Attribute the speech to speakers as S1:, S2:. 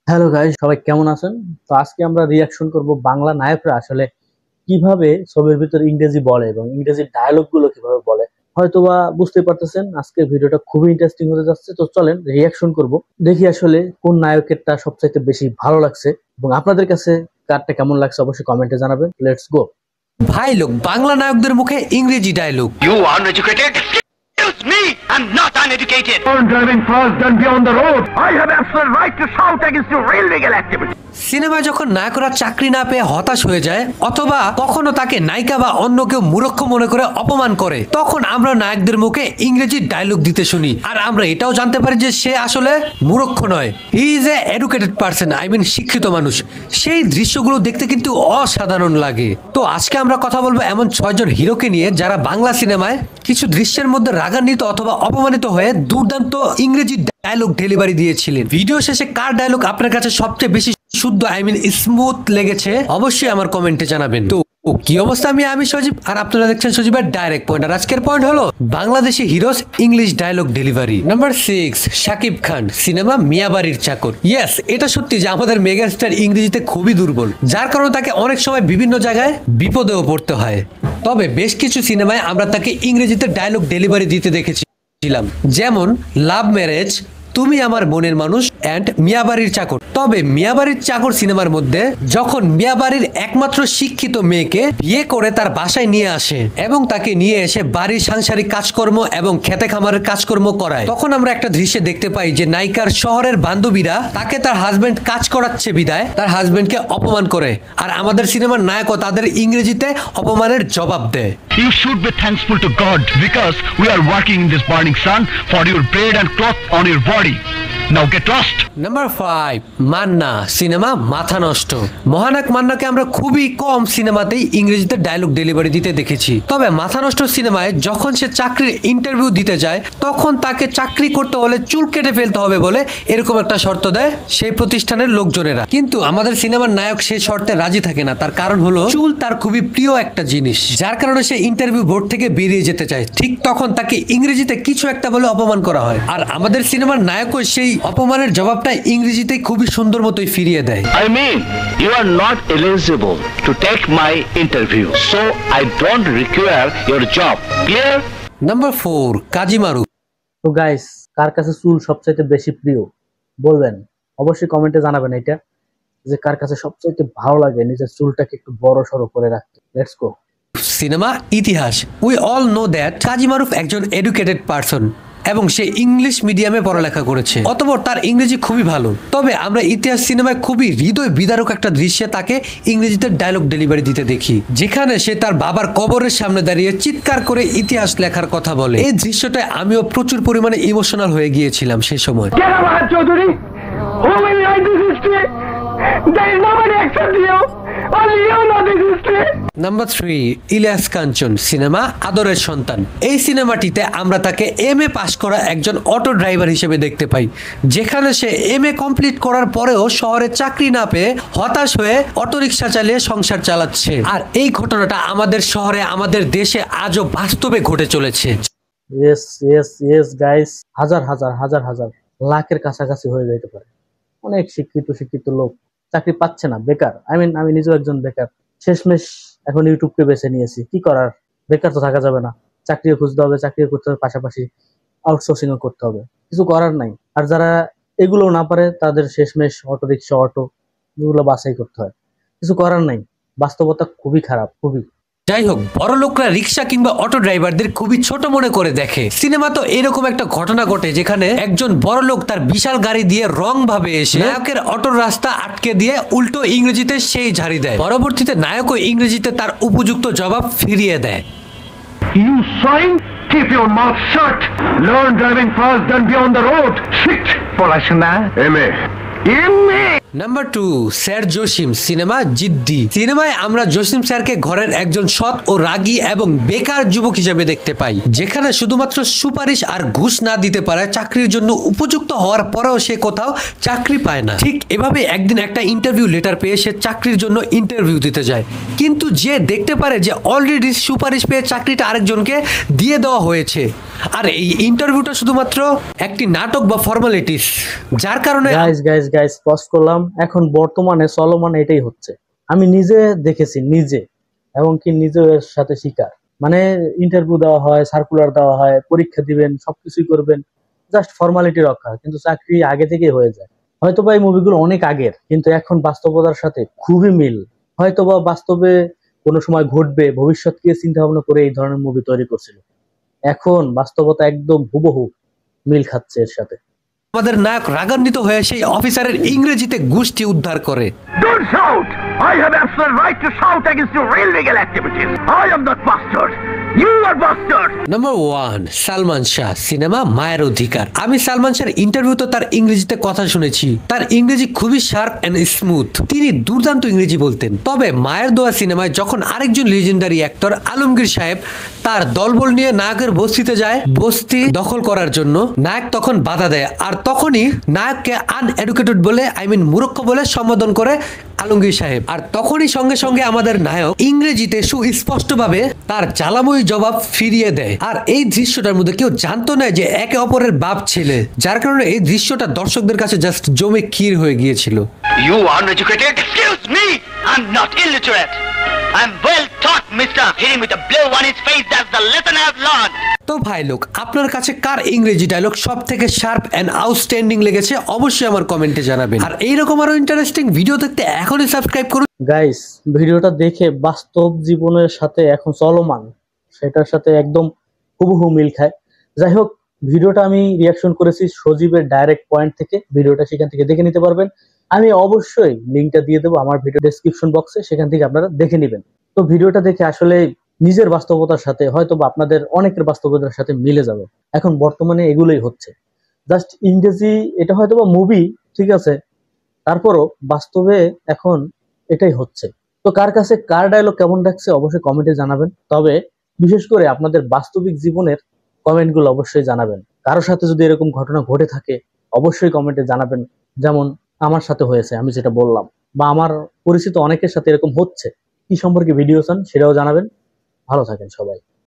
S1: Hello guys, সবাই কেমন আছেন? তো আজকে আমরা রিয়াকশন করব বাংলা নায়করা আসলে কিভাবে ছবির ভিতর ইংরেজি বলে এবং ইংরেজি ডায়লগ গুলো কিভাবে বলে। হয়তোবা বুঝতে পারতেছেন আজকের ভিডিওটা খুবই ইন্টারেস্টিং হতে যাচ্ছে। তো চলেন রিয়াকশন করব, দেখি আসলে কোন নায়কেরটা সবচাইতে বেশি ভালো লাগছে এবং আপনাদের কাছে কারটা কেমন লাগছে অবশ্যই কমেন্টে জানাবেন। Let's go.
S2: ভাই লোক বাংলা নায়কদের মুখে ইংরেজি dialogue.
S3: You uneducated? Excuse me, I'm not uneducated.
S4: Don't driving fast, don't be on the road. I have absolute right to shout against your illegal activity.
S2: সিনেমায় যখন নায়করা চাকরি না পেয়ে হতাশ হয়ে যায় অথবা কখনো তাকে নায়িকা বা অন্য কেউ মূর্খ মনে করে অপমান করে, তখন আমরা নায়কদের মুখে ইংরেজি ডায়লগ দিতে শুনি। আর আমরা এটাও জানতে পারি যে সে আসলে মূর্খ নয়, he is a educated person, I mean শিক্ষিত মানুষ। সেই দৃশ্যগুলো দেখতে কিন্তু অসাধারণ লাগে। তো আজকে আমরা কথা বলবো এমন 6জন হিরোকে নিয়ে যারা বাংলা সিনেমায় কিছু দৃশ্যের মধ্যে রাগান্বিত অথবা অপমানিত হয়ে দুর্দান্ত ইংরেজি ডায়লগ ডেলিভারি দিয়েছিলেন। ভিডিও শেষে কার ডায়লগ আপনার কাছে সবচেয়ে বেশি শুদ্ধ, আই মিন স্মুথ লেগেছে অবশ্যই আমার কমেন্টে জানাবেন। তো কি অবস্থা, আমি সজীব আর আপনারা দেখছেন সজীবের ডাইরেক্ট পয়েন্ট। আর আজকের পয়েন্ট হলো Bangladeshi heroes English dialogue delivery. Number 6, Shakib Khan, cinema মিয়াবাড়ির চাকর। ইয়েস, এটা সত্যি যে আমাদের মেগাস্টার ইংরেজিতে খুবই দুর্বল, যার কারণে তাকে অনেক সময় বিভিন্ন জায়গায় বিপদেও পড়তে হয়। তবে বেশ কিছু সিনেমায় আমরা তাকে ইংরেজিতে ডায়লগ ডেলিভারি দিতে দেখেছিলাম, যেমন লাভ ম্যারেজ, তুমি আমার মনের মানুষ এন্ড মিয়াবাড়ির চাকর। তবে মিয়াবাড়ির চাকর সিনেমার মধ্যে যখন মিয়াবাড়ির একমাত্র শিক্ষিত মেয়েকে বিয়ে করে তার বাসায় নিয়ে আসে এবং তাকে নিয়ে এসে বাড়ির সাংসারিক কাজকর্ম এবং খেতে খামারের কাজকর্ম করায়, তখন আমরা একটা দৃশ্যে দেখতে পাই যে নায়িকার শহরের বান্ধবীরা তাকে তার হাজবেন্ড কাজ করাচ্ছে বিদায় তার হাজবেন্ডকে অপমান করে, আর আমাদের সিনেমার নায়কও তাদের ইংরেজিতে অপমানের জবাব দেয়।
S4: You should be thankful to God because we are working in this burning sun for your bread and cloth on your body. Now get lost.
S2: Number 5, Manna, cinema মাথা নষ্ট। মহানায়ক মান্নাকে আমরা খুবই কম সিনেমাতেই ইংরেজিতে ডায়লগ ডেলিভারি দিতে দেখেছি। তবে মাথা নষ্ট সিনেমায় যখন সে চাকরির ইন্টারভিউ দিতে যায় তখন তাকে চাকরি করতে হলে চুল কেটে ফেলতে হবে বলে এরকম একটা শর্ত দেয় সেই প্রতিষ্ঠানের লোকজনেরা। কিন্তু আমাদের সিনেমার নায়ক সেই শর্তে রাজি থাকে না। তার কারণ হলো চুল তার খুবই প্রিয় একটা জিনিস, যার কারণে সে ইন্টারভিউ বোর্ড থেকে বেরিয়ে যেতে চায়। ঠিক তখন তাকে ইংরেজিতে কিছু একটা বলে অপমান করা হয়, আর আমাদের সিনেমার নায়কও সেই অপমানের জবাবটা ইংরেজিতে খুবই সুন্দর মতোই ফিরিয়ে দেয়।
S3: I mean, you are not eligible to take my interview, so I don't require your job. Clear?
S2: Number 4, Kazi Maruf.
S1: তো গাইস, কার কাছে চুল সবচাইতে বেশি প্রিয় বলবেন, অবশ্যই কমেন্টে জানাবেন এটা, যে কার কাছে সবচাইতে ভালো লাগে নিজের চুলটাকে একটু বড় সড়ো করে রাখতে। Let's go.
S2: সিনেমা ইতিহাস, we all know that Kazi Maruf একজন এডুকেটেড পারসন এবং সে ইংলিশ মিডিয়ামে পড়ালেখা করেছে, অতঃপর তার ইংরেজি খুবই ভালো। তবে আমরা ইতিহাস সিনেমায় খুবই হৃদয় বিদারক একটা দৃশ্যে তাকে ইংরেজিতে ডায়লগ ডেলিভারি দিতে দেখি, যেখানে সে তার বাবার কবরের সামনে দাঁড়িয়ে চিৎকার করে ইতিহাস লেখার কথা বলে। এই দৃশ্যটায় আমিও প্রচুর পরিমাণে ইমোশনাল হয়ে গিয়েছিলাম সেই সময়।
S4: Get out, Chaudhary. Who will write this history? There is nobody except you. Only you know this history.
S2: Number 3, Ilias Kanchan, cinema আদরের সন্তান। এই সিনেমাটিতে আমরা তাকে MA পাস করা একজন অটো ড্রাইভার হিসেবে দেখতে পাই, যেখানে সে MA কমপ্লিট করার পরেও শহরে চাকরি না পেয়ে হতাশ হয়ে অটোরিকশা চালিয়ে সংসার চালাচ্ছে। আর এই ঘটনাটা আমাদের শহরে, আমাদের দেশে আজও বাস্তবে ঘটে চলেছে।
S1: ইয়েস ইয়েস ইয়েস গাইস, হাজার হাজার হাজার হাজার লাখের কাছাকাছি হয়ে যেতে পারে। অনেক শিক্ষিত লোক চাকরি পাচ্ছে না, বেকার। আমি নিজেও একজন বেকার। শেষমেশ এখন ইউটিউবকে বেছে নিয়েছি। কি করার, বেকার তো থাকা যাবে না, চাকরিও খুঁজতে হবে, চাকরিও করতে হবে, পাশাপাশি আউটসোর্সিংও করতে হবে, কিছু করার নাই। আর যারা এগুলো না পারে তাদের শেষমেশ অটোরিকশা, অটো এগুলো বাছাই করতে হয়। কিছু করার নাই, বাস্তবতা খুবই খারাপ, খুবই।
S2: যাই হোক, বড় লোকরা রিক্সা কিংবা অটো ড্রাইভারদের খুবই ছোট মনে করে দেখে। সিনেমা তো এরকম একটা ঘটনা ঘটে যেখানে একজন বড় লোক তার বিশাল গাড়ি দিয়ে রং ভাবে এসে নায়কের অটোর রাস্তা আটকে দিয়ে উল্টো ইংরেজিতে সেই ঝাড়ি দেয়। পরবর্তীতে নায়কও ইংরেজিতে তার উপযুক্ত জবাব ফিরিয়ে দেয়।
S4: You swine, keep your mouth shut. Learn driving fast, don't be on the road. Shit. Polashna. Eme.
S2: Number 2, sir Jasim, cinema Jiddi. সিনেমায় আমরা জসিম স্যারকে ঘরের একজন সৎ ও রাগী এবং বেকার যুবক হিসেবে দেখতে পাই, যেখানে শুধুমাত্র সুপারিশ আর ঘুষ না দিতে পারে চাকরির জন্য উপযুক্ত হওয়ার পরেও সে কোথাও চাকরি পায় না। ঠিক এভাবে একদিন একটা ইন্টারভিউ লেটার পেয়ে সে চাকরির জন্য ইন্টারভিউ দিতে যায়, কিন্তু যে দেখতে পারে যে অলরেডি সুপারিশ পেয়ে চাকরিটা আরেকজনকে দিয়ে দেওয়া হয়েছে, আর এই ইন্টারভিউটা শুধুমাত্র একটি নাটক বা ফর্মালিটিস, যার কারণে
S1: গাইস পজ করলাম। বললাম এখন বর্তমানে চলমান এটাই হচ্ছে। আমি নিজে দেখেছি, নিজে, এবং কি নিজে এর সাথে শিকার। মানে ইন্টারভিউ দেওয়া হয়, সার্কুলার দেওয়া হয়, পরীক্ষা দিবেন, সবকিছুই করবেন, জাস্ট ফর্মালিটি রক্ষা, কিন্তু চাকরি আগে থেকেই হয়ে যায়। হয়তোবা এই মুভিগুলো অনেক আগের, কিন্তু এখন বাস্তবতার সাথে খুবই মিল। হয়তোবা বাস্তবে কোনো সময় ঘটবে, ভবিষ্যৎকে চিন্তা ভাবনা করে এই ধরনের মুভি তৈরি করছিল। এখন বাস্তবতা একদম হুবহু মিল খাচ্ছে এর সাথে।
S2: আমাদের নায়ক রাগান্বিত হয়ে সেই অফিসারের ইংরেজিতে গুষ্টি উদ্ধার করে।
S4: Don't shout! I have absolute right to shout against your illegal activities. I am not bastard. You are bastard.
S2: Number 1, Salman Shah, cinema মায়ের অধিকার। আমি সালমান শাহর ইন্টারভিউতে তার ইংরেজিতে কথা শুনেছি। তার ইংরেজি খুবই শার্প এন্ড স্মুথ। তিনি দুর্দান্ত ইংরেজি বলতেন। তবে মায়ের দোয়া সিনেমায় যখন আরেকজন লিজেন্ডারি অ্যাক্টর আলমগীর সাহেব তার দলবল নিয়ে নায়কের বস্তিতে যায় বস্তি দখল করার জন্য, নায়ক তখন বাধা দেয়, আর তখনই নায়ককে আনএডুকেটেড বলে, মূর্খ বলে সম্বোধন করে আলমগীর সাহেব। আর তখনই সঙ্গে সঙ্গে আমাদের নায়ক ইংরেজিতে সুস্পষ্টভাবে তার জ্বালাময়ী জবাব ফিরিয়ে দেয়। আর এই দৃশ্যটার মধ্যে কেউ জানতো না যে একে অপরের বাপ ছেলে, যার কারণে এই দৃশ্যটা দর্শকদের কাছে জাস্ট জমে ক্ষীর হয়ে গিয়েছিল।
S3: You uneducated? Excuse me! I'm not illiterate. I'm well taught, mister. Hitting with a blow on his face, that's the lesson I've learned.
S2: তো ভাই লোক, আপনার কাছে কার ইংরেজি ডায়লগ সব থেকে শার্প এন্ড আউটস্ট্যান্ডিং লেগেছে অবশ্যই আমার কমেন্টে জানাবেন। আর এইরকম আরো ইন্টারেস্টিং ভিডিও দেখতে এখনই সাবস্ক্রাইব করুন।
S1: গাইস, ভিডিওটা দেখে বাস্তব জীবনের সাথে এখন চলমান সেটার সাথে একদম হুবহু মিল খায়। যাই হোক, ভিডিওটা আমি রিয়াকশন করেছি সজীবের ডাইরেক্ট পয়েন্ট থেকে, ভিডিওটা সেখান থেকে দেখে নিতে পারবেন। আমি অবশ্যই লিঙ্কটা দিয়ে দেবো আমার ভিডিও ডেসক্রিপশন বক্সে, সেখান থেকে আপনারা দেখে নেবেন। তো ভিডিওটা দেখে আসলে নিজের বাস্তবতার সাথে, হয়তো বা আপনাদের অনেকের বাস্তবতার সাথে মিলে যাবে। এখন বর্তমানে এগুলোই হচ্ছে, জাস্ট ইংরেজি, এটা হয়তো বা মুভি, ঠিক আছে, তারপরও বাস্তবে এখন এটাই হচ্ছে। তো কার কাছে কার ডায়লগ কেমন লাগছে অবশ্যই কমেন্টে জানাবেন। তবে বিশেষ করে আপনাদের বাস্তবিক জীবনের কমেন্টগুলো অবশ্যই জানাবেন। কারোর সাথে যদি এরকম ঘটনা ঘটে থাকে অবশ্যই কমেন্টে জানাবেন, যেমন আমার সাথে হয়েছে আমি যেটা বললাম, বা আমার পরিচিত অনেকের সাথে এরকম হচ্ছে। কি সম্পর্কে ভিডিও চান সেটাও জানাবেন। ভালো থাকেন সবাই।